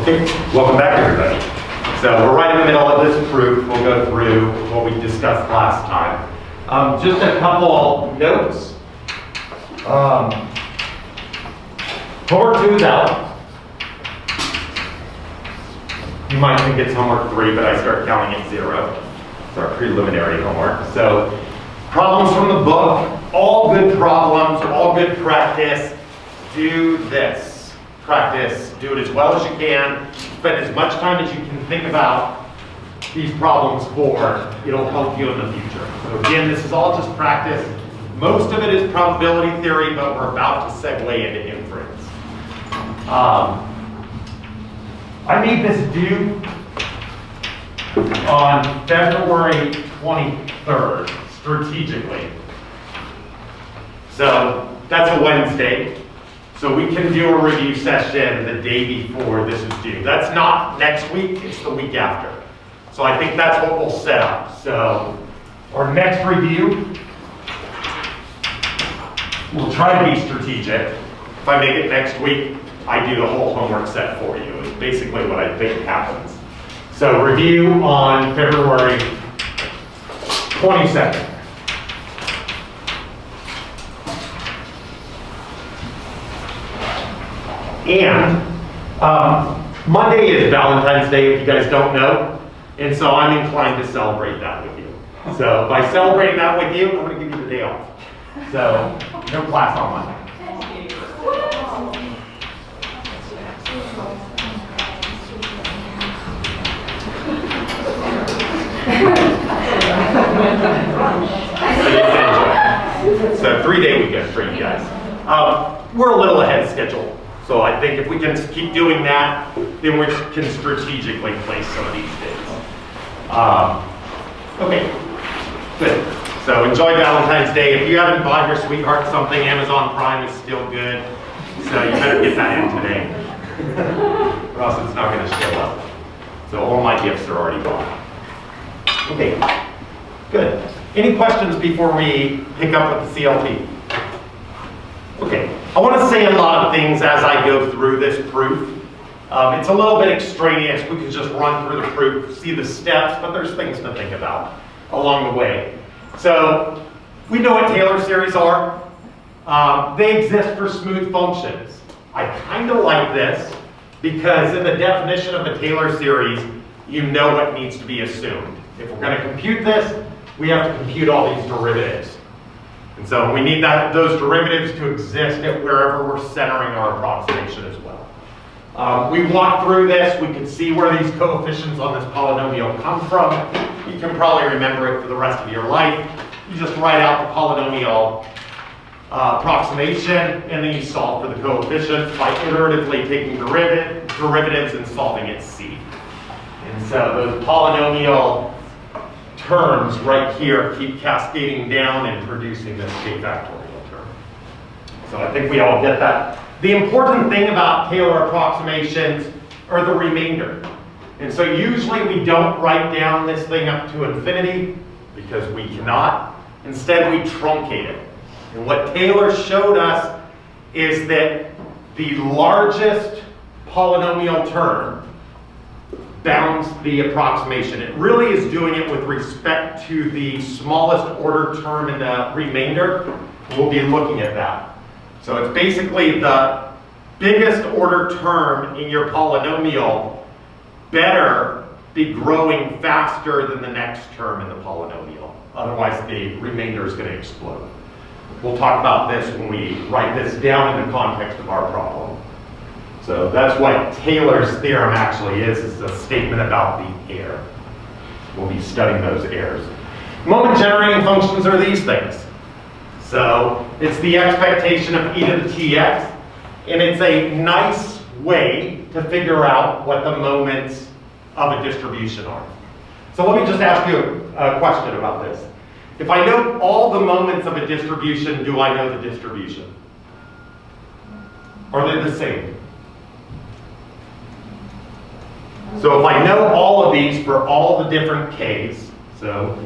Okay, welcome back everybody. So we're right in the middle of this proof. We'll go through what we discussed last time. Just a couple notes. Homework 2 is out. You might think it's homework 3, but I start counting at 0. It's our preliminary homework. So problems from the book, all good problems, all good practice. Do this. Practice, do it as well as you can, spend as much time as you can think about these problems for. It'll help you in the future. So again, this is all just practice. Most of it is probability theory, but we're about to segue into inference. I made this due on February 23rd, strategically. So that's a Wednesday. So we can do a review session the day before this is due. That's not next week, it's the week after. So I think that's what we'll set up. So our next review, we'll try to be strategic. If I make it next week, I do the whole homework set for you. It's basically what I think happens. So review on February 22nd. And Monday is Valentine's Day, if you guys don't know, and so I'm inclined to celebrate that with you. So by celebrating that with you, I'm going to give you the day off. So no class on Monday. So 3-day weekend for you guys. We're a little ahead of schedule. So I think if we can keep doing that, then we can strategically place some of these days. Okay, good. So enjoy Valentine's Day. If you haven't bought your sweetheart something, Amazon Prime is still good. So you better get that in today, or else it's not going to show up. So all my gifts are already bought. Okay, good. Any questions before we pick up with the CLT? Okay, I want to say a lot of things as I go through this proof. It's a little bit extraneous. We could just run through the proof, see the steps, but there's things to think about along the way. So we know what Taylor series are. They exist for smooth functions. I kind of like this because in the definition of the Taylor series, you know what needs to be assumed. If we're going to compute this, we have to compute all these derivatives. And so we need those derivatives to exist at wherever we're centering our approximation as well. We walked through this. We could see where these coefficients on this polynomial come from. You can probably remember it for the rest of your life. You just write out the polynomial approximation, and then you solve for the coefficients by iteratively taking derivatives and solving at C. And so those polynomial terms right here keep cascading down and producing this k factorial term. So I think we all get that. The important thing about Taylor approximations are the remainder. And so usually we don't write down this thing up to infinity because we cannot. Instead we truncate it. And what Taylor showed us is that the largest polynomial term bounds the approximation. It really is doing it with respect to the smallest order term in the remainder. We'll be looking at that. So it's basically the biggest order term in your polynomial better be growing faster than the next term in the polynomial. Otherwise the remainder is going to explode. We'll talk about this when we write this down in the context of our problem. So that's what Taylor's theorem actually is a statement about the error. We'll be studying those errors. Moment generating functions are these things. So it's the expectation of e to the tx, and it's a nice way to figure out what the moments of a distribution are. So let me just ask you a question about this. If I know all the moments of a distribution, do I know the distribution? Are they the same? So if I know all of these for all the different k's, so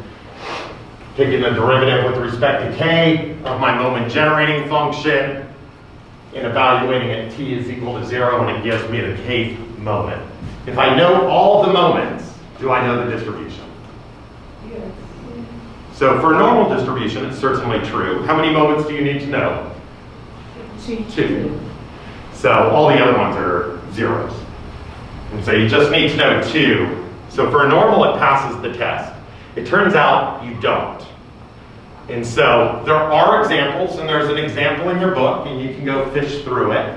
taking the derivative with respect to k of my moment generating function and evaluating at t is equal to 0, and it gives me the k moment. If I know all the moments, do I know the distribution? Yes. So for a normal distribution, it's certainly true. How many moments do you need to know? 2. So all the other ones are zeros. And so you just need to know 2. So for a normal, it passes the test. It turns out you don't. And so there are examples, and there's an example in your book, and you can go fish through it,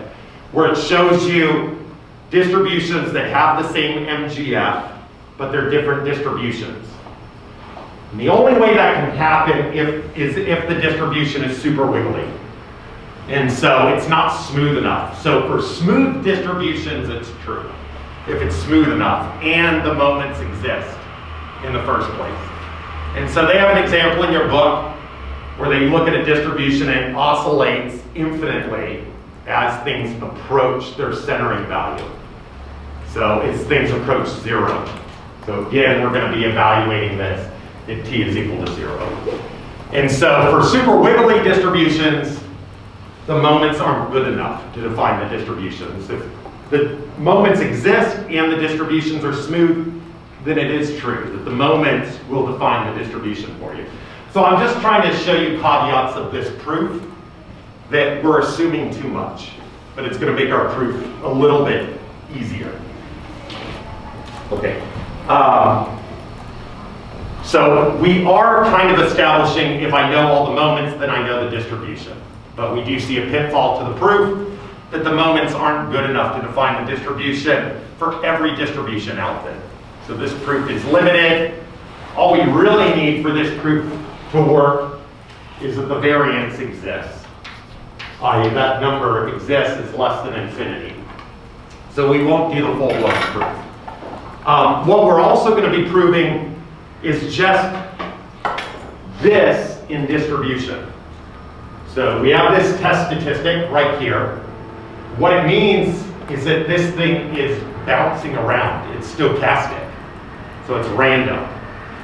where it shows you distributions that have the same MGF, but they're different distributions. And the only way that can happen is if the distribution is super wiggly. And so it's not smooth enough. So for smooth distributions, it's true, if it's smooth enough and the moments exist in the first place. And so they have an example in your book where they look at a distribution and it oscillates infinitely as things approach their centering value. So as things approach 0. So again, we're going to be evaluating this if t is equal to 0. And so for super wiggly distributions, the moments aren't good enough to define the distributions. If the moments exist and the distributions are smooth, then it is true that the moments will define the distribution for you. So I'm just trying to show you caveats of this proof that we're assuming too much, but it's going to make our proof a little bit easier. Okay. So we are kind of establishing if I know all the moments, then I know the distribution. But we do see a pitfall to the proof that the moments aren't good enough to define the distribution for every distribution out there. So this proof is limited. All we really need for this proof to work is that the variance exists. I.e., that number exists is less than infinity. So we won't do the full-blown proof. What we're also going to be proving is just this in distribution. So we have this test statistic right here. What it means is that this thing is bouncing around. It's stochastic. So it's random.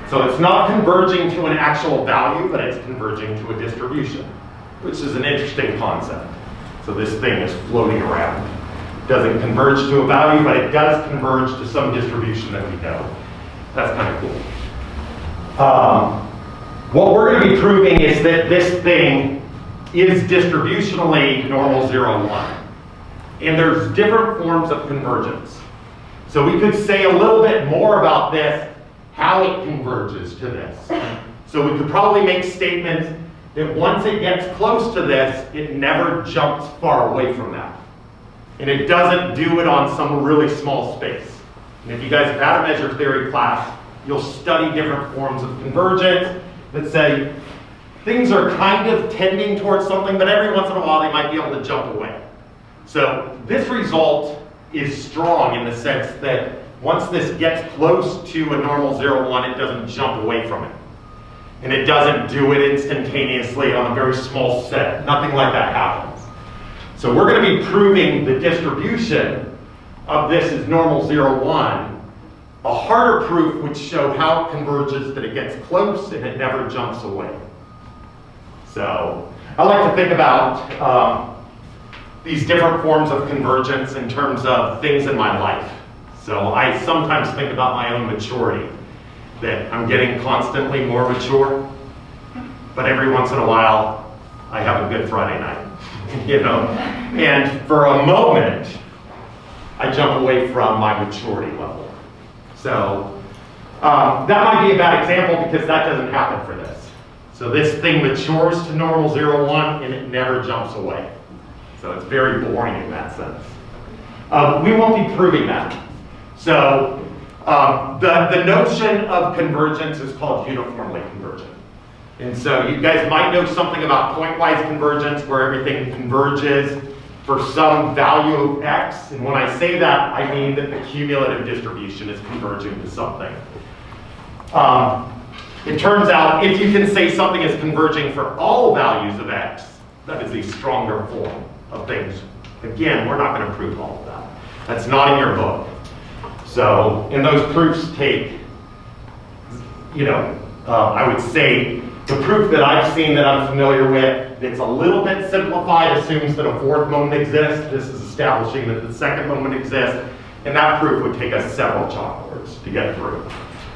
So it's not converging to an actual value, but it's converging to a distribution, which is an interesting concept. So this thing is floating around. It doesn't converge to a value, but it does converge to some distribution that we know. That's kind of cool. What we're going to be proving is that this thing is distributionally normal 0, 1. And there's different forms of convergence. So we could say a little bit more about this, how it converges to this. So we could probably make statements that once it gets close to this, it never jumps far away from that. And it doesn't do it on some really small space. And if you guys have had a measure theory class, you'll study different forms of convergence that say things are kind of tending towards something, but every once in a while they might be able to jump away. So this result is strong in the sense that once this gets close to a normal 0, 1, it doesn't jump away from it. And it doesn't do it instantaneously on a very small set. Nothing like that happens. So we're going to be proving the distribution of this is normal 0, 1. A harder proof would show how it converges that it gets close and it never jumps away. So I like to think about these different forms of convergence in terms of things in my life. So I sometimes think about my own maturity, that I'm getting constantly more mature, but every once in a while I have a good Friday night, you know? And for a moment, I jump away from my maturity level. So that might be a bad example because that doesn't happen for this. So this thing matures to normal 0, 1 and it never jumps away. So it's very boring in that sense. We won't be proving that. So the notion of convergence is called uniformly convergent. And so you guys might know something about pointwise convergence where everything converges for some value of x. And when I say that, I mean that the cumulative distribution is converging to something. It turns out if you can say something is converging for all values of x, that is a stronger form of things. Again, we're not going to prove all of that. That's not in your book. So, and those proofs take, you know, I would say the proof that I've seen that I'm familiar with, it's a little bit simplified, assumes that a fourth moment exists. This is establishing that the second moment exists. And that proof would take us several chalkboards to get through.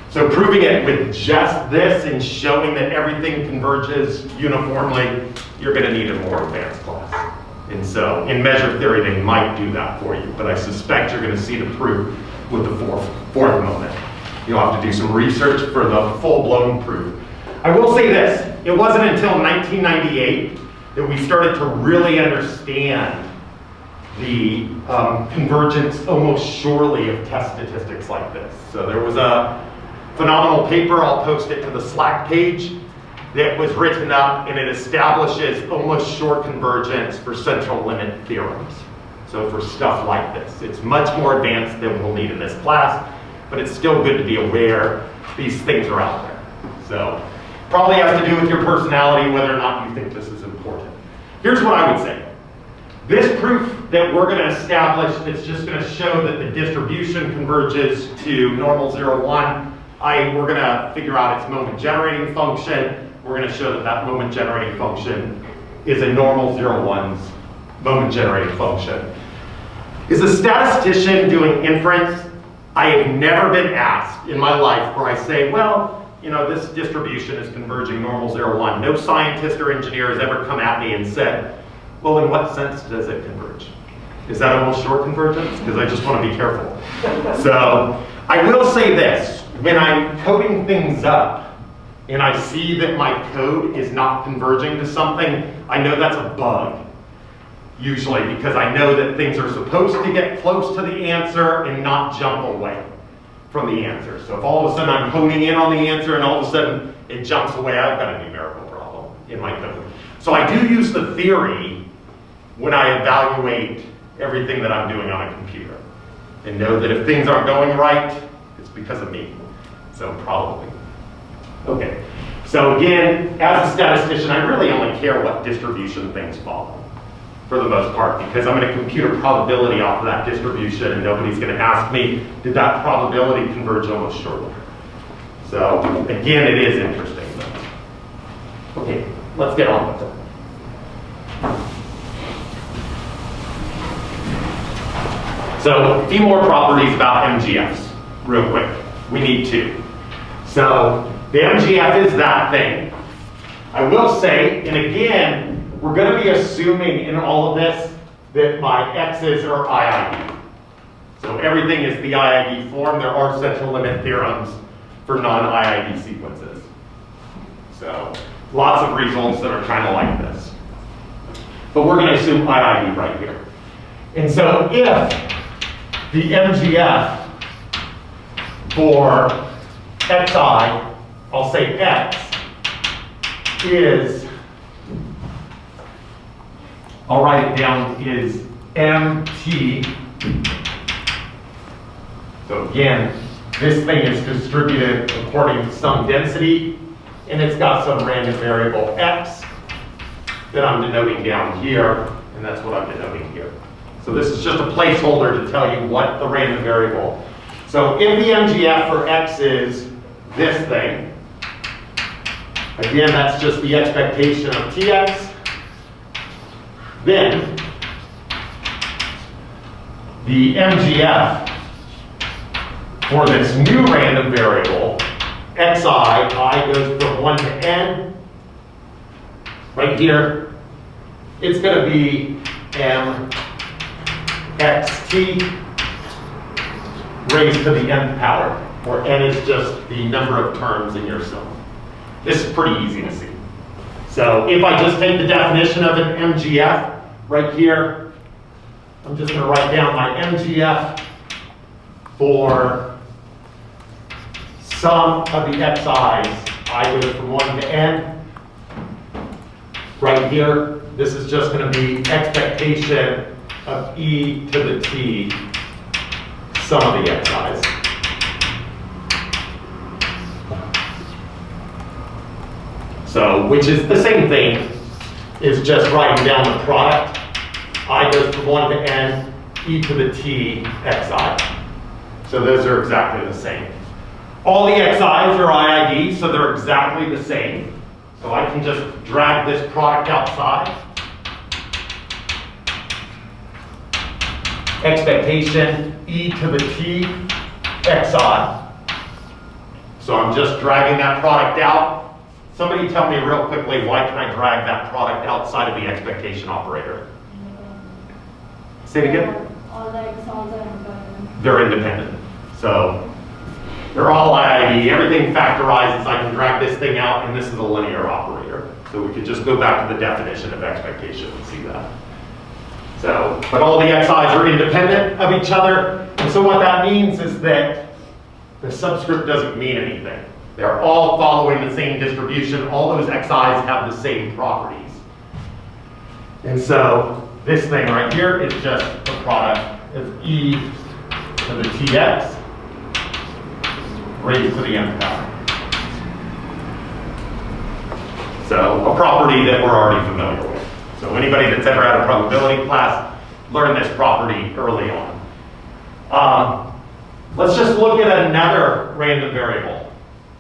So proving it with just this and showing that everything converges uniformly, you're going to need a more advanced class. And so in measure theory, they might do that for you, but I suspect you're going to see the proof with the fourth moment. You'll have to do some research for the full-blown proof. I will say this, it wasn't until 1998 that we started to really understand the convergence almost surely of test statistics like this. So there was a phenomenal paper, I'll post it to the Slack page, that was written up, and it establishes almost sure convergence for central limit theorems. So for stuff like this. It's much more advanced than we'll need in this class, but it's still good to be aware these things are out there. So probably has to do with your personality, whether or not you think this is important. Here's what I would say. This proof that we're going to establish that's just going to show that the distribution converges to normal 0, 1, we're going to figure out its moment generating function. We're going to show that that moment generating function is a normal 0, 1's moment generating function. As a statistician doing inference, I have never been asked in my life where I say, well, you know, this distribution is converging normal 0, 1. No scientist or engineer has ever come at me and said, well, in what sense does it converge? Is that almost sure convergence? Because I just want to be careful. So I will say this, when I'm coding things up and I see that my code is not converging to something, I know that's a bug, usually, because I know that things are supposed to get close to the answer and not jump away from the answer. So if all of a sudden I'm honing in on the answer and all of a sudden it jumps away, I've got a numerical problem in my code. So I do use the theory when I evaluate everything that I'm doing on a computer, and know that if things aren't going right, it's because of me. So probably. Okay, so again, as a statistician, I really only care what distribution things follow, for the most part, because I'm going to compute a probability off of that distribution, and nobody's going to ask me, did that probability converge almost surely? So again, it is interesting, though. Okay, let's get on with it. So a few more properties about MGFs, real quick. We need two. So the MGF is that thing. I will say, and again, we're going to be assuming in all of this that my x's are IID. So everything is the IID form. There are central limit theorems for non-IID sequences. So lots of results that are kind of like this. But we're going to assume IID right here. And so if the MGF for xi, I'll say x, is, I'll write it down, is MT. So again, this thing is distributed according to some density, and it's got some random variable x that I'm denoting down here, and that's what I'm denoting here. So this is just a placeholder to tell you what the random variable. So if the MGF for x is this thing, again, that's just the expectation of Tx, then the MGF for this new random variable, xi, I goes from 1 to n, right here, it's going to be mxt raised to the nth power, where n is just the number of terms in your sum. This is pretty easy to see. So if I just take the definition of an MGF right here, I'm just going to write down my MGF for sum of the xi's. I goes from 1 to n. Right here, this is just going to be expectation of e to the t, sum of the xi's. So, which is the same thing, is just writing down the product. I goes from 1 to n, e to the t, xi. So those are exactly the same. All the xi's are IID, so they're exactly the same. So I can just drag this product outside. expectation e to the t xi. So I'm just dragging that product out. Somebody tell me real quickly, why can I drag that product outside of the expectation operator? Say it again? All the x's are independent. They're independent. So they're all IID. Everything factorizes. I can drag this thing out, and this is a linear operator. So we could just go back to the definition of expectation and see that. So, but all the xi's are independent of each other. And so what that means is that the subscript doesn't mean anything. They're all following the same distribution. All those xi's have the same properties. And so this thing right here is just the product of e to the tx raised to the nth power. So a property that we're already familiar with. So anybody that's ever had a probability class learned this property early on. Let's just look at another random variable.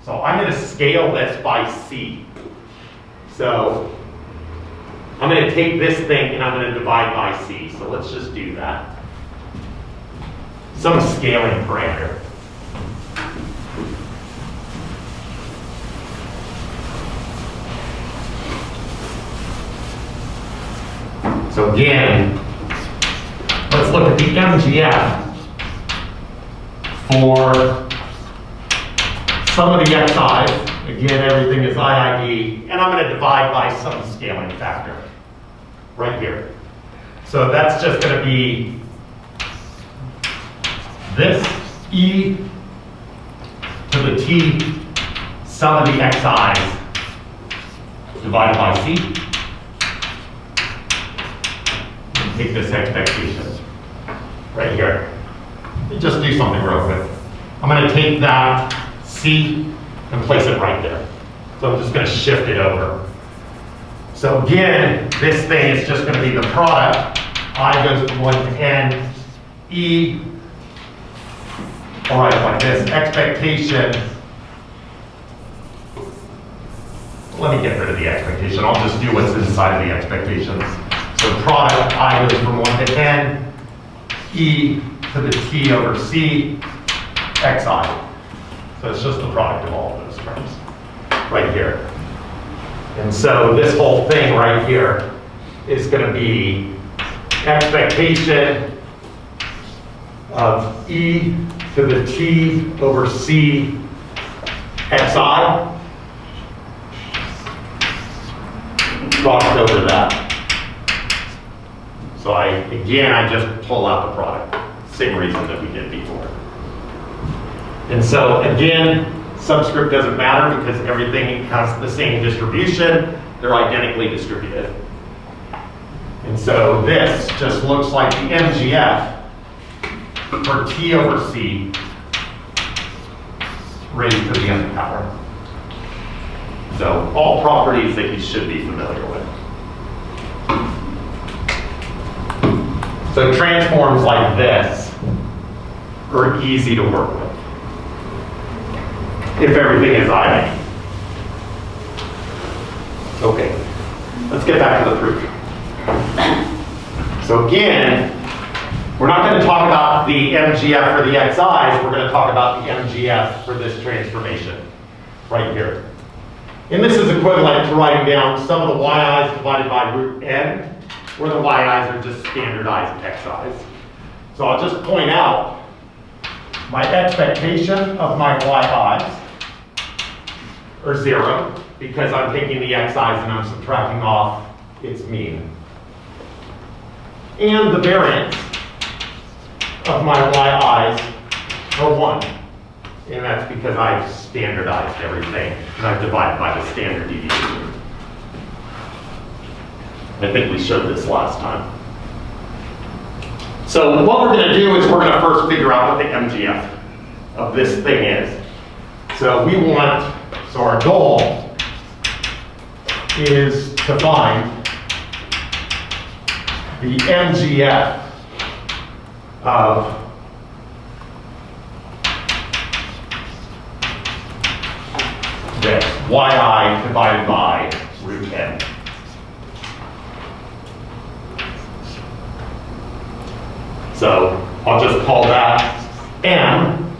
So I'm going to scale this by c. So I'm going to take this thing and I'm going to divide by c. So let's just do that. Some scaling parameter. So again, let's look at the MGF for some of the xi's. Again, everything is IID, and I'm going to divide by some scaling factor right here. So that's just going to be this e to the t, sum of the xi's divided by c. And take this expectation right here. Just do something real quick. I'm going to take that c and place it right there. So I'm just going to shift it over. So again, this thing is just going to be the product. I goes from 1 to n, e, all right, like this, expectation. Let me get rid of the expectation. I'll just do what's inside of the expectations. So product, I goes from 1 to n, e to the t over c, xi. So it's just the product of all of those terms right here. And so this whole thing right here is going to be expectation of e to the t over c xi, product over that. So I just pull out the product. Same reason that we did before. And so again, subscript doesn't matter because everything has the same distribution. They're identically distributed. And so this just looks like the MGF for t over c raised to the nth power. So all properties that you should be familiar with. So transforms like this are easy to work with if everything is IID. Okay, let's get back to the proof. So again, we're not going to talk about the MGF for the xi's, we're going to talk about the MGF for this transformation right here. And this is equivalent to writing down some of the yi's divided by root n, where the yi's are just standardized xi's. So I'll just point out my expectation of my yi's are 0 because I'm taking the xi's and I'm subtracting off its mean. And the variance of my yi's are 1. And that's because I've standardized everything and I've divided by the standard deviation. I think we showed this last time. So what we're going to do is we're going to first figure out what the MGF of this thing is. So our goal is to find the MGF of this, yi divided by root n. So I'll just call that m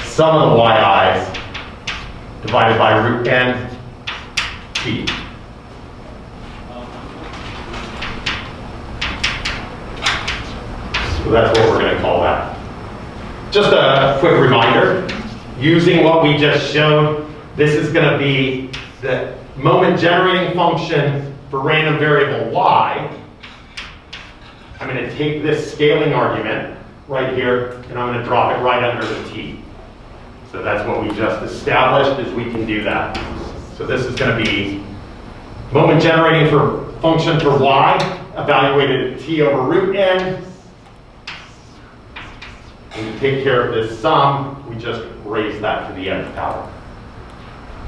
sum of the yi's divided by root n t. So that's what we're going to call that. Just a quick reminder, using what we just showed, this is going to be the moment generating function for random variable y. I'm going to take this scaling argument right here, and I'm going to drop it right under the t. So that's what we just established, is we can do that. So this is going to be moment generating for function for y, evaluated at t over root n. And to take care of this sum, we just raise that to the nth power.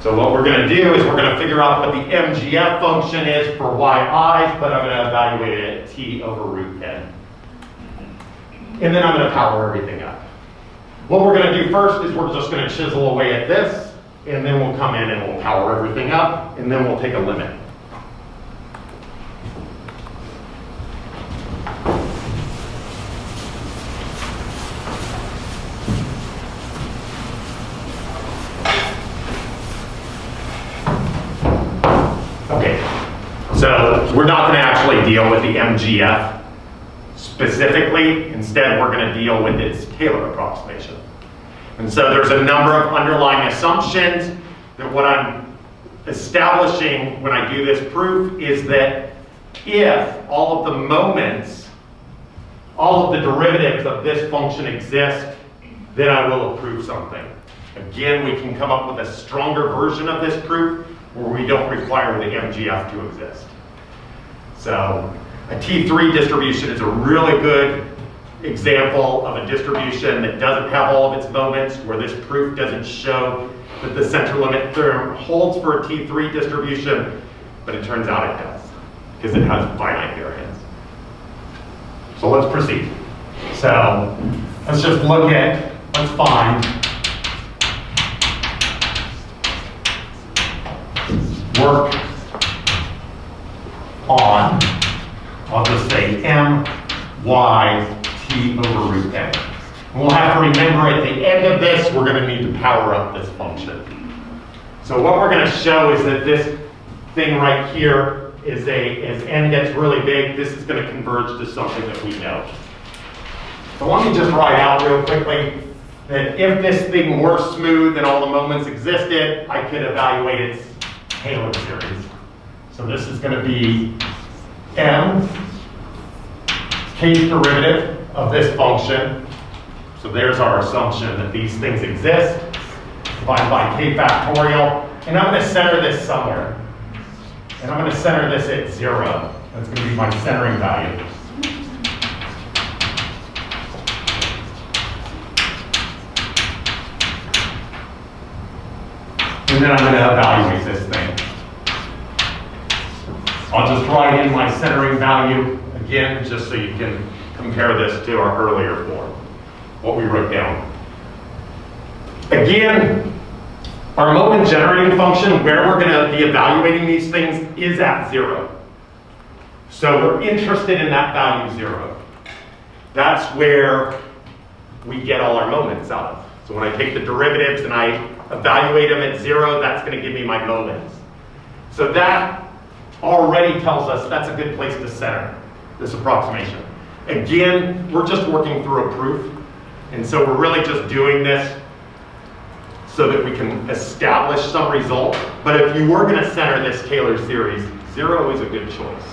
So what we're going to do is we're going to figure out what the MGF function is for yi's, but I'm going to evaluate it at t over root n. And then I'm going to power everything up. What we're going to do first is we're just going to chisel away at this, and then we'll come in and we'll power everything up, and then we'll take a limit. Okay, so we're not going to actually deal with the MGF specifically. Instead, we're going to deal with its Taylor approximation. And so there's a number of underlying assumptions that what I'm establishing when I do this proof is that if all of the moments, all of the derivatives of this function exist, then I will approve something. Again, we can come up with a stronger version of this proof where we don't require the MGF to exist. So a T3 distribution is a really good example of a distribution that doesn't have all of its moments, where this proof doesn't show that the center limit theorem holds for a T3 distribution, but it turns out it does, because it has finite variance. So let's proceed. So let's just look at, let's find work on, I'll just say m, y, t over root n. And we'll have to remember at the end of this, we're going to need to power up this function. So what we're going to show is that this thing right here is as n gets really big, this is going to converge to something that we know. So let me just write out real quickly that if this thing were smooth and all the moments existed, I could evaluate its Taylor series. So this is going to be m kth derivative of this function. So there's our assumption that these things exist, divided by k factorial. And I'm going to center this somewhere. And I'm going to center this at 0. That's going to be my centering value. And then I'm going to evaluate this thing. I'll just write in my centering value again, just so you can compare this to our earlier form, what we wrote down. Again, our moment generating function, where we're going to be evaluating these things, is at 0. So we're interested in that value 0. That's where we get all our moments out of. So when I take the derivatives and I evaluate them at 0, that's going to give me my moments. So that already tells us that's a good place to center this approximation. Again, we're just working through a proof, and so we're really just doing this so that we can establish some result. But if you were going to center this Taylor series, 0 is a good choice.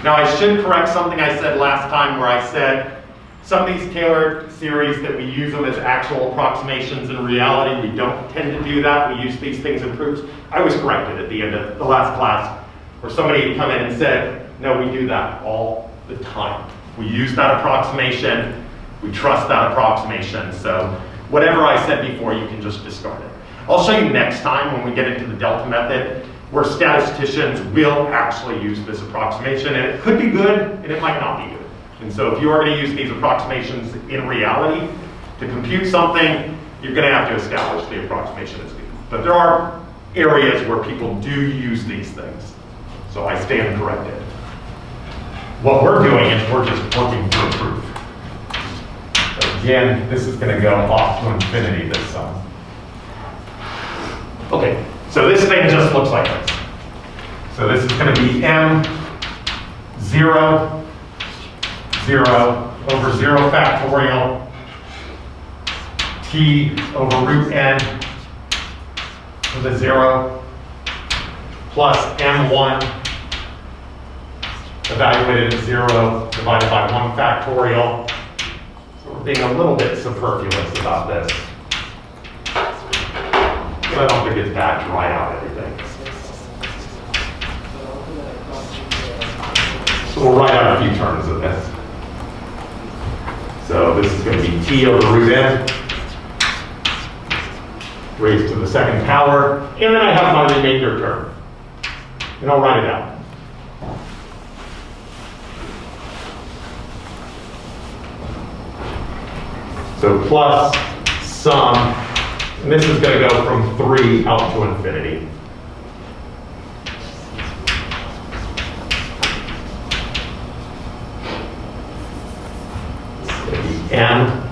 Now I should correct something I said last time, where I said some of these Taylor series that we use them as actual approximations. In reality, we don't tend to do that. We use these things in proofs. I was corrected at the end of the last class, where somebody had come in and said, no, we do that all the time. We use that approximation. We trust that approximation. So whatever I said before, you can just discard it. I'll show you next time when we get into the delta method, where statisticians will actually use this approximation. And it could be good, and it might not be good. And so if you are going to use these approximations in reality to compute something, you're going to have to establish the approximation as good. But there are areas where people do use these things. So I stand corrected. What we're doing is we're just working through a proof. again, this is going to go off to infinity, this sum. Okay, so this thing just looks like this. So this is going to be m 0, 0 over 0 factorial t over root n with a 0 plus m1 evaluated at 0 divided by 1 factorial. So we're being a little bit superfluous about this. So I don't think it's bad to write out everything. So we'll write out a few terms of this. So this is going to be t over root n raised to the second power, and then I have my remainder term. And I'll write it out. So plus sum, and this is going to go from 3 out to infinity. It's going to be m.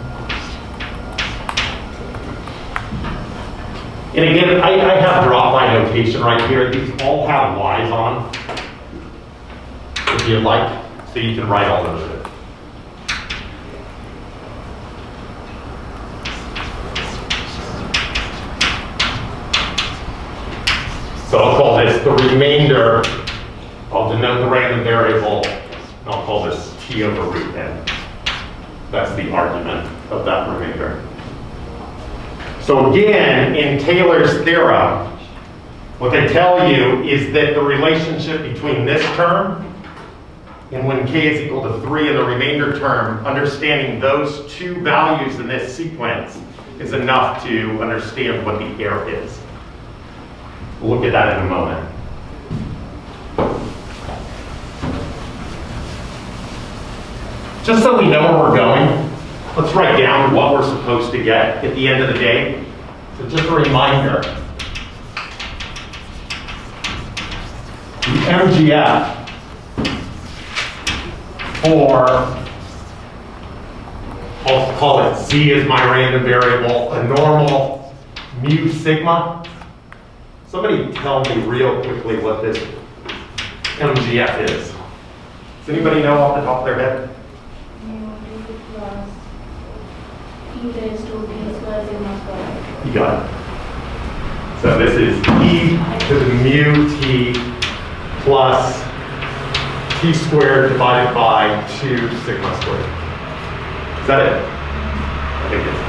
And again, I have drop by notation right here. These all have y's on, if you'd like, so you can write all those in. So I'll call this the remainder. I'll denote the random variable, and I'll call this t over root n. That's the argument of that remainder. So again, in Taylor's theorem, what they tell you is that the relationship between this term and when k is equal to 3 and the remainder term, understanding those two values in this sequence is enough to understand what the error is. We'll look at that in a moment. Just so we know where we're going, let's write down what we're supposed to get at the end of the day. So just a reminder, the MGF for, I'll call it Z as my random variable, a normal mu sigma. Somebody tell me real quickly what this MGF is. Does anybody know off the top of their head? E raised to t square sigma square. You got it. So this is e to the mu t plus t squared divided by 2 sigma squared. Is that it? I think it's it.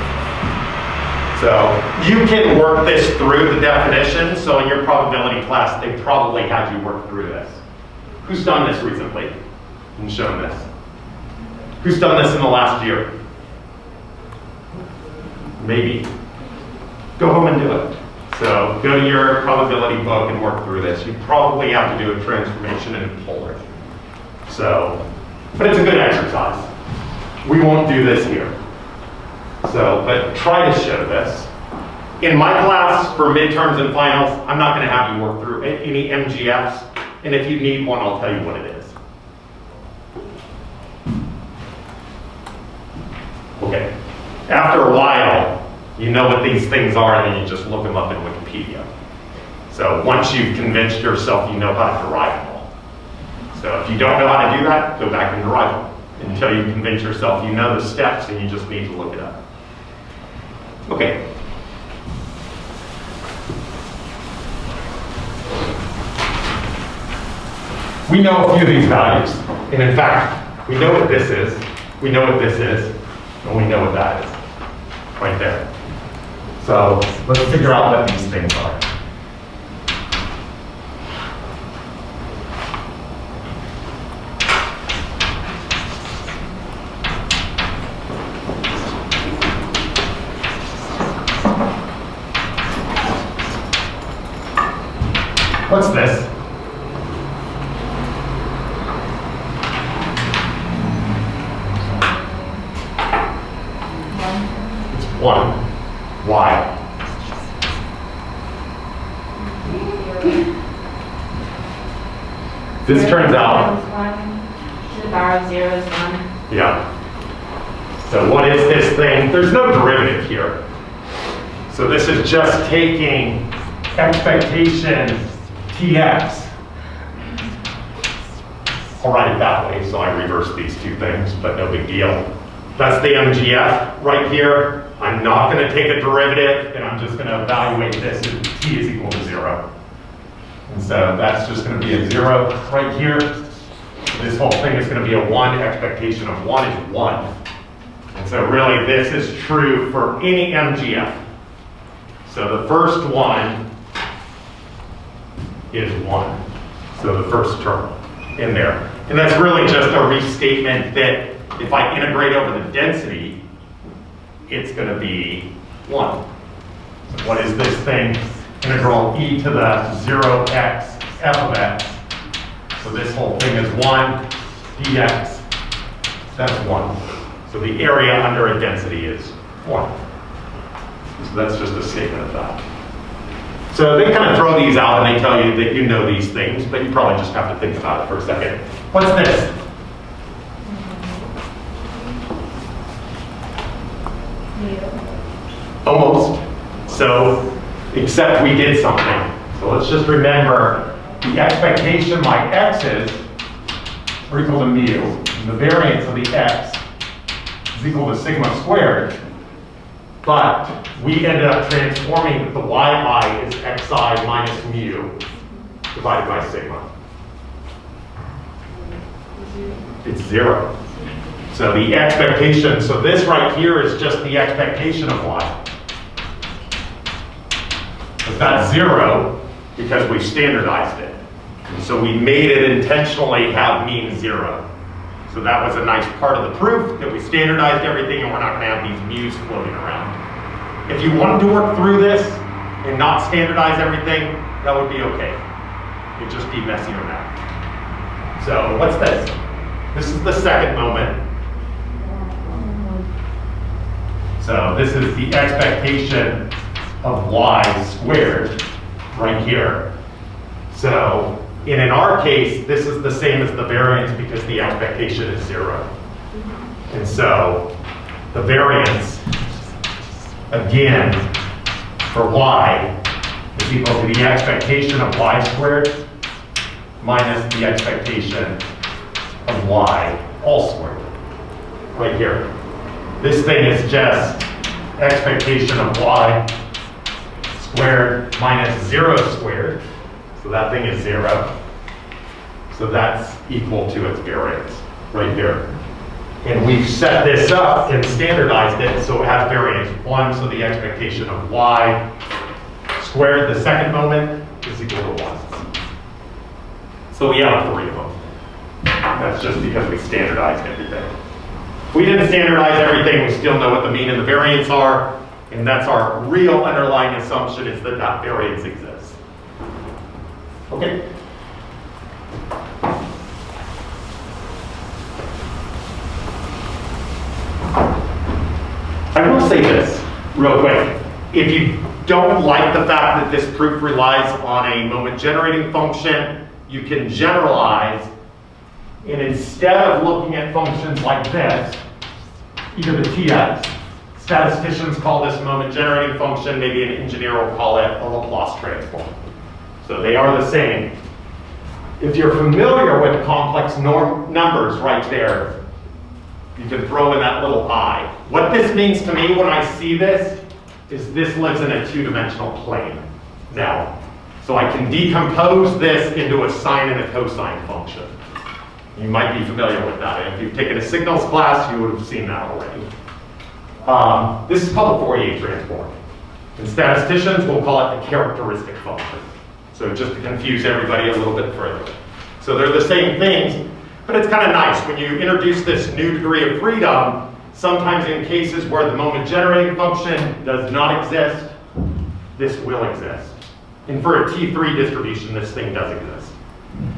So you can work this through the definition. So in your probability class, they probably had you work through this. Who's done this recently and shown this? Who's done this in the last year? Maybe. Go home and do it. So go to your probability book and work through this. You probably have to do a transformation in polar. So, but it's a good exercise. We won't do this here. So, but try to show this. In my class for midterms and finals, I'm not going to have you work through any MGFs. And if you need one, I'll tell you what it is. Okay. After a while, you know what these things are, and then you just look them up in Wikipedia. So once you've convinced yourself you know how to derive them all. So if you don't know how to do that, go back and derive them until you convince yourself you know the steps and you just need to look it up. Okay. We know a few of these values. And in fact, we know what this is, we know what this is, and we know what that is. Right there. So let's figure out what these things are. What's this? It's 1. Why? This turns out. The bar of 0 is 1. Yeah. So what is this thing? There's no derivative here. So this is just taking expectation Tx. I'll write it that way, so I reverse these two things, but no big deal. That's the MGF right here. I'm not going to take a derivative, and I'm just going to evaluate this as t is equal to 0. And so that's just going to be a 0 right here. This whole thing is going to be a 1. Expectation of 1 is 1. And so really this is true for any MGF. So the first one is 1. So the first term in there. And that's really just a restatement that if I integrate over the density, it's going to be 1. So what is this thing? Integral e to the 0x f of x. So this whole thing is 1 dx. That's 1. So the area under a density is 1. So that's just a statement of that. So they kind of throw these out and they tell you that you know these things, but you probably just have to think about it for a second. What's this? Almost. So, except we did something. So let's just remember the expectation my x's are equal to mu. And the variance of the x is equal to sigma squared. But we ended up transforming that the yi is xi minus mu divided by sigma. It's 0. So the expectation, so this right here is just the expectation of y. But that's 0 because we standardized it. So we made it intentionally have mean 0. So that was a nice part of the proof that we standardized everything and we're not going to have these mu's floating around. If you wanted to work through this and not standardize everything, that would be okay. It'd just be messier now. So what's this? This is the second moment. So this is the expectation of y squared right here. So in our case, this is the same as the variance because the expectation is 0. And so the variance, again, for y is equal to the expectation of y squared minus the expectation of y all squared, right here. This thing is just expectation of y squared minus 0 squared. So that thing is 0. So that's equal to its variance, right here. And we've set this up and standardized it so it has variance 1, so the expectation of y squared, the second moment, is equal to 1. So we have 3 of them. That's just because we standardized everything. If we didn't standardize everything, we still know what the mean and the variance are, and that's our real underlying assumption is that that variance exists. Okay? I will say this real quick. If you don't like the fact that this proof relies on a moment generating function, you can generalize, and instead of looking at functions like this, either the Tx, statisticians call this moment generating function, maybe an engineer will call it a Laplace transform. So they are the same. If you're familiar with complex numbers right there, you can throw in that little I. What this means to me when I see this is this lives in a two-dimensional plane now. So I can decompose this into a sine and a cosine function. You might be familiar with that. And if you've taken a signals class, you would have seen that already. This is called a Fourier transform. And statisticians will call it the characteristic function. So just to confuse everybody a little bit further. So they're the same things, but it's kind of nice when you introduce this new degree of freedom. Sometimes in cases where the moment generating function does not exist, this will exist. And for a T3 distribution, this thing does exist.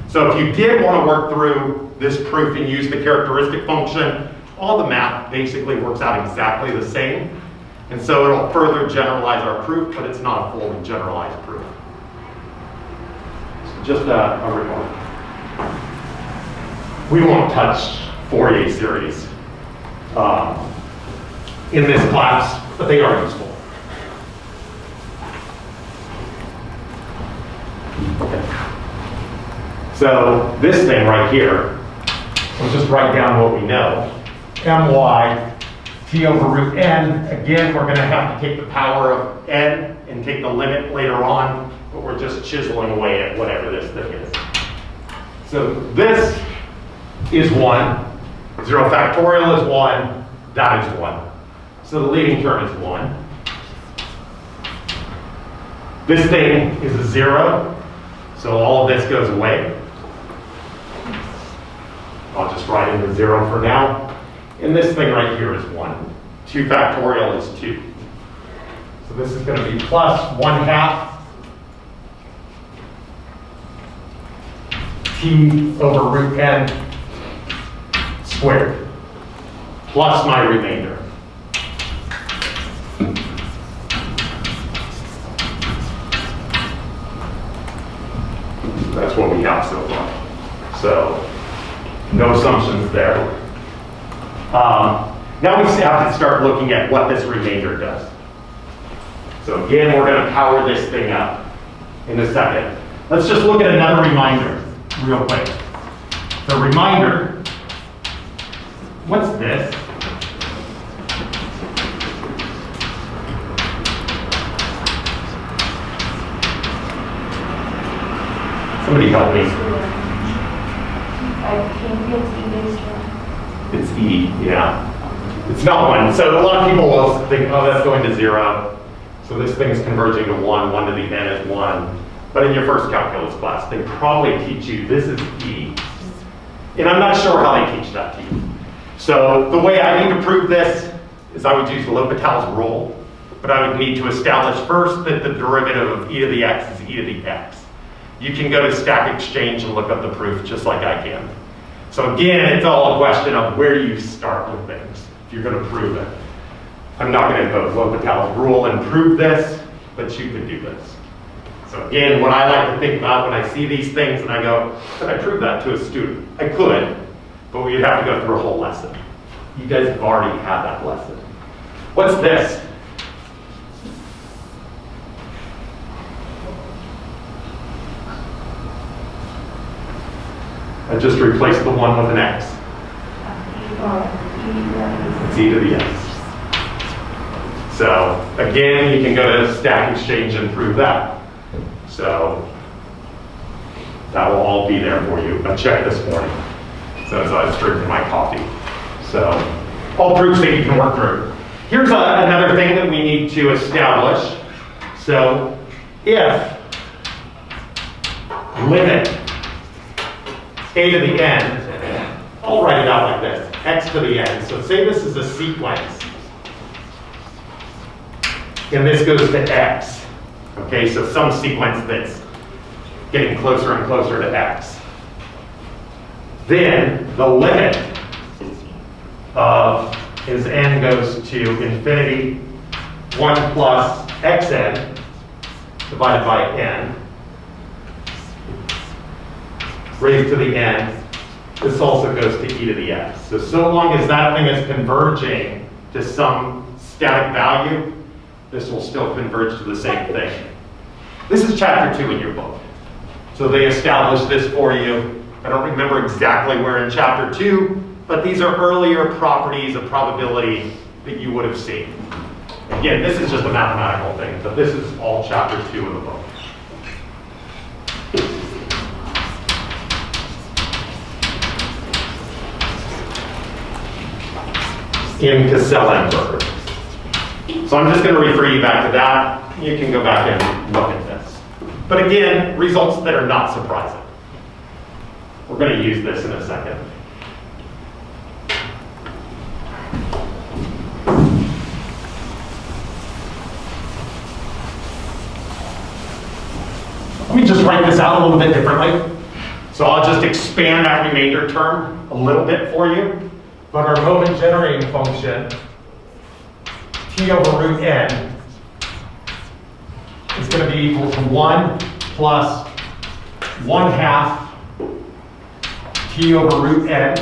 So if you did want to work through this proof and use the characteristic function, all the math basically works out exactly the same. And so it'll further generalize our proof, but it's not a fully generalized proof. So just a remark. We won't touch Fourier series in this class, but they are useful. So this thing right here, we'll just write down what we know. My t over root n. Again, we're going to have to take the power of n and take the limit later on, but we're just chiseling away at whatever this thing is. So this is 1. 0 factorial is 1. That is 1. So the leading term is 1. This thing is a 0. So all of this goes away. I'll just write in the 0 for now. And this thing right here is 1. 2 factorial is 2. So this is going to be plus 1/2 t over root n squared plus my remainder. That's what we have so far. So no assumptions there. Now we have to start looking at what this remainder does. So again, we're going to power this thing up in a second. Let's just look at another reminder real quick. The reminder, what's this? Somebody help me. I think it's e raised to 1. It's e, yeah. It's not 1. So a lot of people will think, oh, that's going to 0. So this thing's converging to 1. 1 to the n is 1. But in your first calculus class, they probably teach you this is e. And I'm not sure how they teach that to you. So the way I need to prove this is I would use L'Hopital's rule. But I would need to establish first that the derivative of e to the x is e to the x. You can go to Stack Exchange and look up the proof just like I can. So again, it's all a question of where you start with things if you're going to prove it. I'm not going to invoke L'Hopital's rule and prove this, but you could do this. So again, what I like to think about when I see these things and I go, could I prove that to a student? I could, but we'd have to go through a whole lesson. You guys have already had that lesson. What's this? I just replaced the 1 with an x. It's e to the x. So again, you can go to Stack Exchange and prove that. So that will all be there for you. I checked this morning. So as I was drinking my coffee. So all proofs that you can work through. Here's another thing that we need to establish. So if limit a to the n, I'll write it out like this, x to the n. So say this is a sequence, and this goes to x. Okay, so some sequence that's getting closer and closer to x. Then the limit of as n goes to infinity, 1 plus xn divided by n raised to the n. This also goes to e to the x. So long as that thing is converging to some static value, this will still converge to the same thing. This is chapter 2 in your book. So they established this for you. I don't remember exactly where in chapter 2, but these are earlier properties of probability that you would have seen. Again, this is just a mathematical thing, but this is all chapter 2 of the book. In Cassell-Enberg. So I'm just going to refer you back to that. You can go back and look at this. But again, results that are not surprising. We're going to use this in a second. Let me just write this out a little bit differently. So I'll just expand that remainder term a little bit for you. But our moment generating function, t over root n, is going to be equal to 1 plus 1/2 t over root n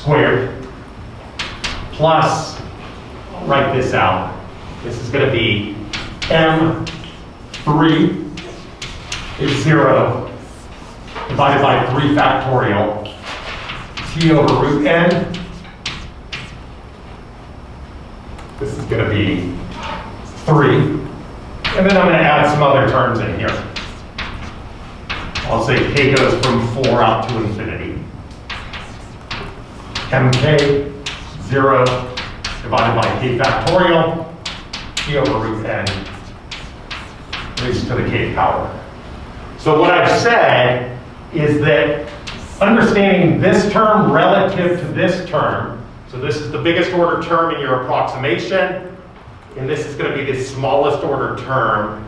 squared plus, I'll write this out. This is going to be M3 is 0 divided by 3 factorial t over root n. This is going to be 3. And then I'm going to add some other terms in here. I'll say k goes from 4 out to infinity. mk 0 divided by k factorial t over root n raised to the k power. So what I've said is that understanding this term relative to this term, so this is the biggest order term in your approximation, and this is going to be the smallest order term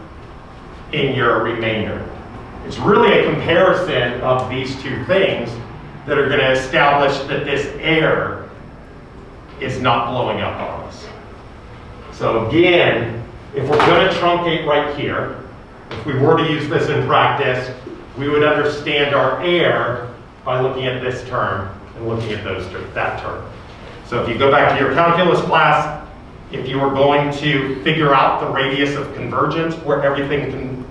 in your remainder. It's really a comparison of these two things that are going to establish that this error is not blowing up on us. So again, if we're going to truncate right here, if we were to use this in practice, we would understand our error by looking at this term and looking at that term. So if you go back to your calculus class, if you were going to figure out the radius of convergence, where everything can,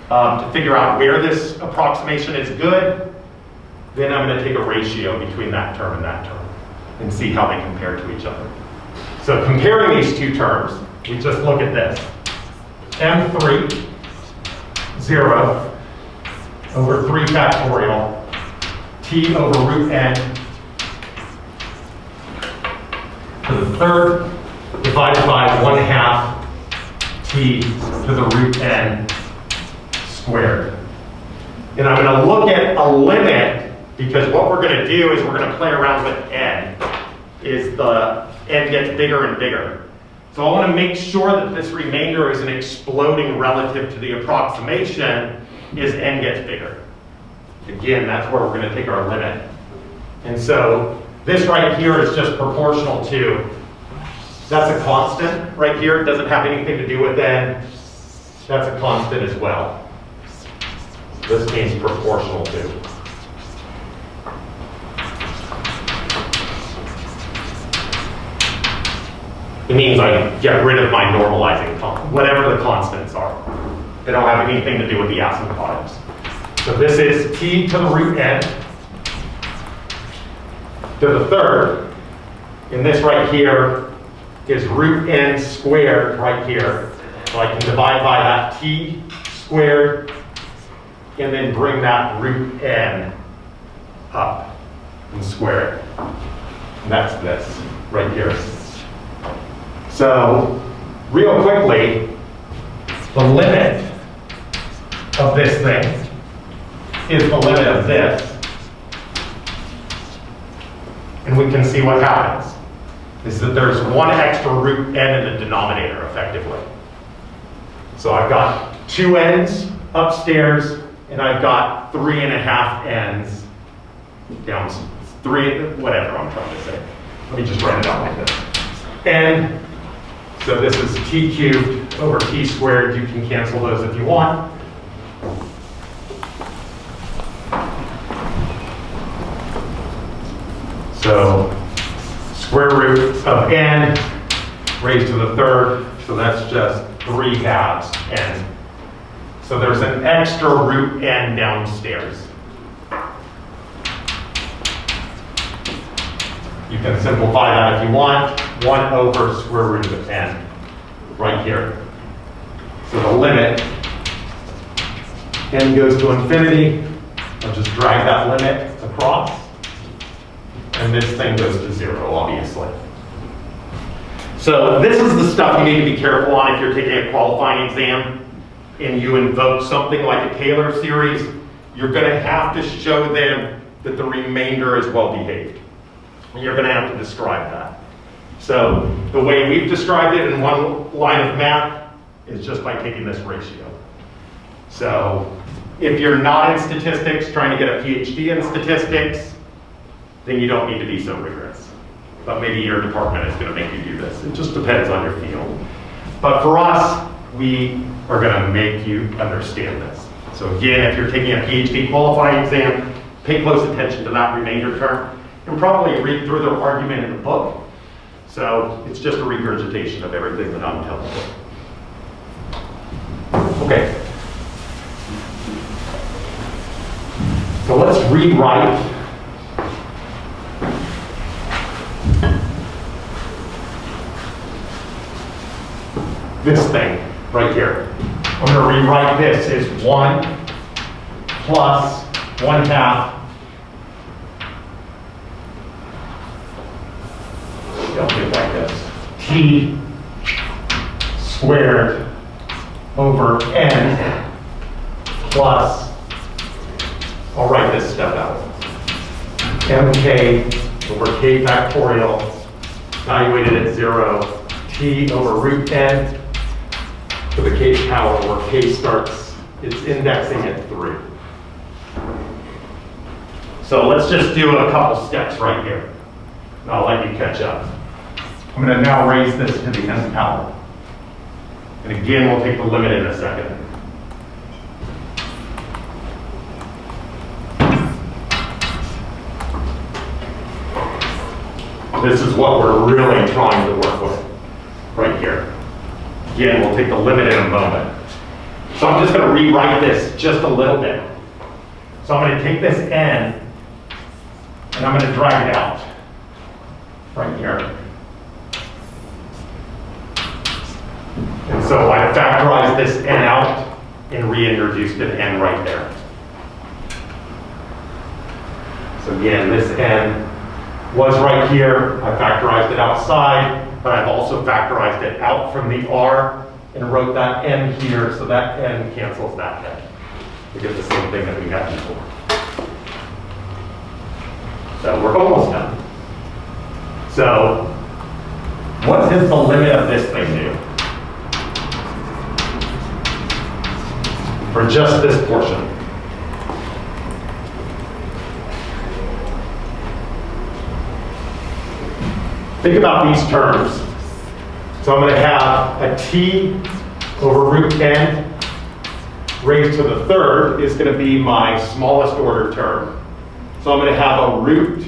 to figure out where this approximation is good, then I'm going to take a ratio between that term and see how they compare to each other. So comparing these two terms, we just look at this. M3, 0 over 3 factorial, t over root n to the third divided by 1/2 t to the root n squared. And I'm going to look at a limit, because what we're going to do is we're going to play around with n, is the n gets bigger and bigger. So I want to make sure that this remainder isn't exploding relative to the approximation as n gets bigger. Again, that's where we're going to take our limit. And so this right here is just proportional to, that's a constant right here. It doesn't have anything to do with n. That's a constant as well. This means proportional to. It means I get rid of my normalizing constant, whatever the constants are. They don't have anything to do with the asymptotics. So this is t to the root n to the third. And this right here is root n squared right here. So I can divide by that t squared and then bring that root n up and square it. And that's this right here. So, real quickly, the limit of this thing is the limit of this. And we can see what happens, is that there's one extra root n in the denominator, effectively. So I've got 2 n's upstairs, and I've got 3.5 n's down, 3, whatever I'm trying to say. Let me just write it out like this. And so this is t cubed over t squared. You can cancel those if you want. So square root of n raised to the third. So that's just 3/2 n. So there's an extra root n downstairs. You can simplify that if you want. 1 over square root of n, right here. So the limit, n goes to infinity. I'll just drag that limit across. And this thing goes to 0, obviously. So this is the stuff you need to be careful on if you're taking a qualifying exam and you invoke something like a Taylor series. You're going to have to show them that the remainder is well behaved. And you're going to have to describe that. So the way we've described it in one line of math is just by taking this ratio. So if you're not in statistics, trying to get a PhD in statistics, then you don't need to be so rigorous. But maybe your department is going to make you do this. It just depends on your field. But for us, we are going to make you understand this. So again, if you're taking a PhD qualifying exam, pay close attention to that remainder term. and probably read through their argument in the book. So it's just a regurgitation of everything that I'm telling you. Okay. So let's rewrite this thing right here. I'm going to rewrite this as 1 plus 1/2. Don't do it like this. T squared over n plus, I'll write this step out, mk over k factorial, evaluated at 0, t over root n to the k power, where k starts, it's indexing at 3. So let's just do a couple steps right here. And I'll let you catch up. I'm going to now raise this to the nth power. And again, we'll take the limit in a second. This is what we're really trying to work with right here. Again, we'll take the limit in a moment. So I'm just going to rewrite this just a little bit. So I'm going to take this n, and I'm going to drag it out right here. And so I factorized this n out and reintroduced an n right there. So again, this n was right here. I factorized it outside, but I've also factorized it out from the r and wrote that n here, so that n cancels that n. We get the same thing that we got before. So we're almost done. So what does the limit of this thing do? For just this portion. Think about these terms. So I'm going to have a t over root n raised to the third is going to be my smallest order term. So I'm going to have a root.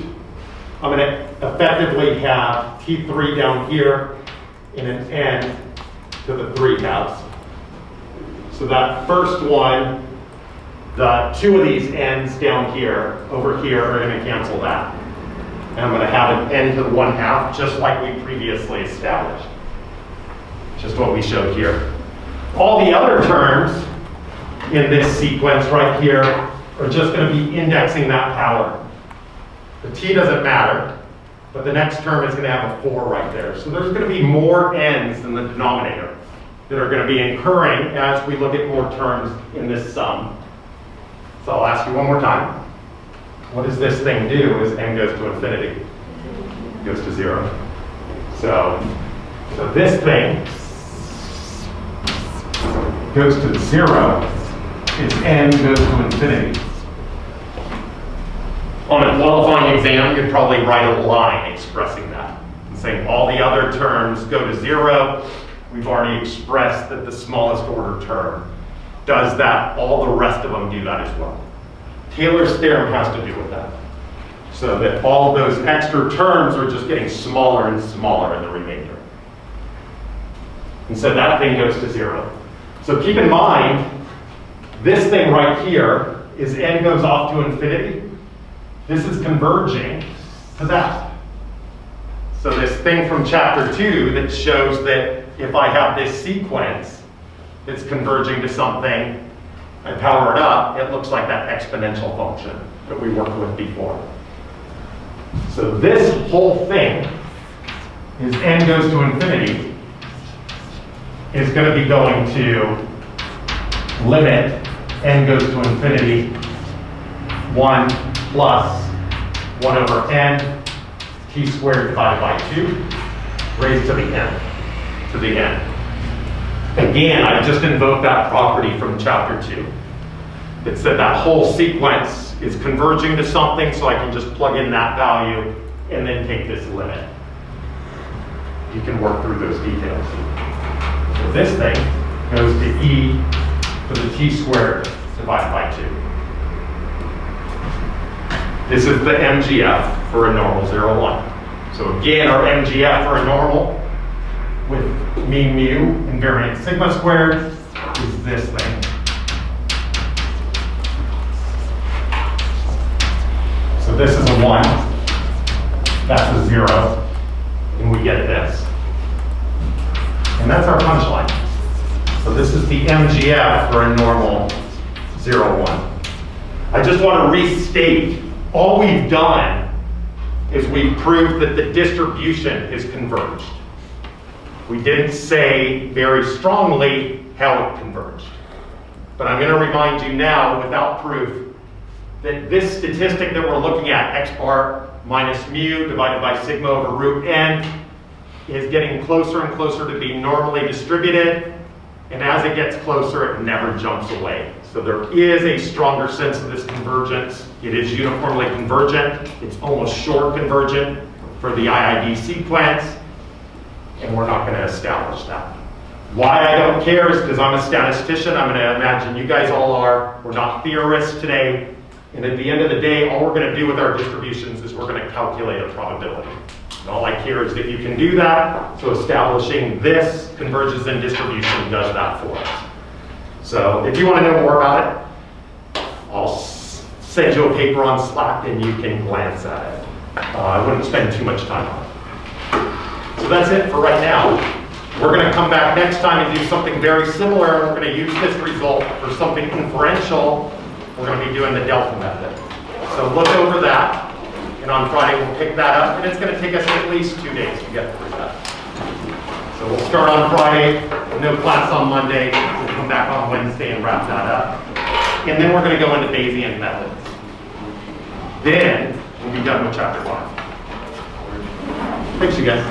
I'm going to effectively have t3 down here and an n to the 3 halves. So that first one, the 2 of these n's down here, over here, are going to cancel that. And I'm going to have an n to the 1/2, just like we previously established. Just what we showed here. All the other terms in this sequence right here are just going to be indexing that power. The t doesn't matter, but the next term is going to have a 4 right there. So there's going to be more n's in the denominator that are going to be incurring as we look at more terms in this sum. So I'll ask you one more time. What does this thing do as n goes to infinity? It goes to 0. So this thing goes to 0 as n goes to infinity. On a qualifying exam, you'd probably write a line expressing that, and saying all the other terms go to 0. We've already expressed that the smallest order term does that. All the rest of them do that as well. Taylor's theorem has to do with that. So that all those extra terms are just getting smaller and smaller in the remainder. And so that thing goes to 0. So keep in mind, this thing right here is n goes off to infinity. This is converging to that. So this thing from chapter 2 that shows that if I have this sequence that's converging to something, I power it up, it looks like that exponential function that we worked with before. So this whole thing is n goes to infinity is going to be going to limit n goes to infinity 1 plus 1 over n t squared divided by 2 raised to the n. Again, I just invoked that property from chapter 2. It said that whole sequence is converging to something, so I can just plug in that value and then take this limit. You can work through those details. So this thing goes to e to the t squared divided by 2. This is the MGF for a normal 0, 1. So again, our MGF for a normal with mean mu and variance sigma squared is this thing. So this is a 1, that's a 0, and we get this. And that's our punchline. So this is the MGF for a normal 0, 1. I just want to restate, all we've done is we've proved that the distribution is converged. We didn't say very strongly how it converged. But I'm going to remind you now, without proof, that this statistic that we're looking at, x bar minus mu divided by sigma over root n, is getting closer and closer to being normally distributed. And as it gets closer, it never jumps away. So there is a stronger sense of this convergence. It is uniformly convergent. It's almost short convergent for the IID sequence. And we're not going to establish that. Why I don't care is because I'm a statistician. I'm going to imagine you guys all are. We're not theorists today. And at the end of the day, all we're going to do with our distributions is we're going to calculate a probability. And all I care is that you can do that. So establishing this convergence in distribution does that for us. So if you want to know more about it, I'll send you a paper on Slack and you can glance at it. I wouldn't spend too much time on it. So that's it for right now. We're going to come back next time and do something very similar. We're going to use this result for something inferential. We're going to be doing the delta method. So look over that. And on Friday, we'll pick that up. And it's going to take us at least 2 days to get through that. So we'll start on Friday, no class on Monday. We'll come back on Wednesday and wrap that up. And then we're going to go into Bayesian methods. Then we'll be done with chapter 5. Thanks, you guys.